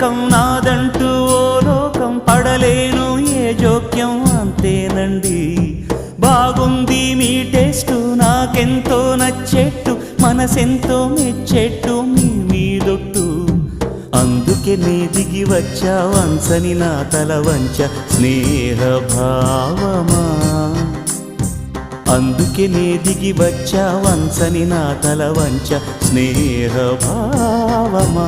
లోకం నాదంటూ ఓ లోకం పడలేను ఏ జోక్యం అంతేనండి. బాగుంది మీ టేస్టు నాకెంతో నచ్చేట్టు మనసెంతో మెచ్చేట్టు మీ మీదొట్టు. అందుకే నే దిగి వచ్చా వంచని నా తల వంచ స్నేహ భావమా. అందుకే నే దిగి వచ్చా వంచని నా తల వంచ స్నేహ భావమా.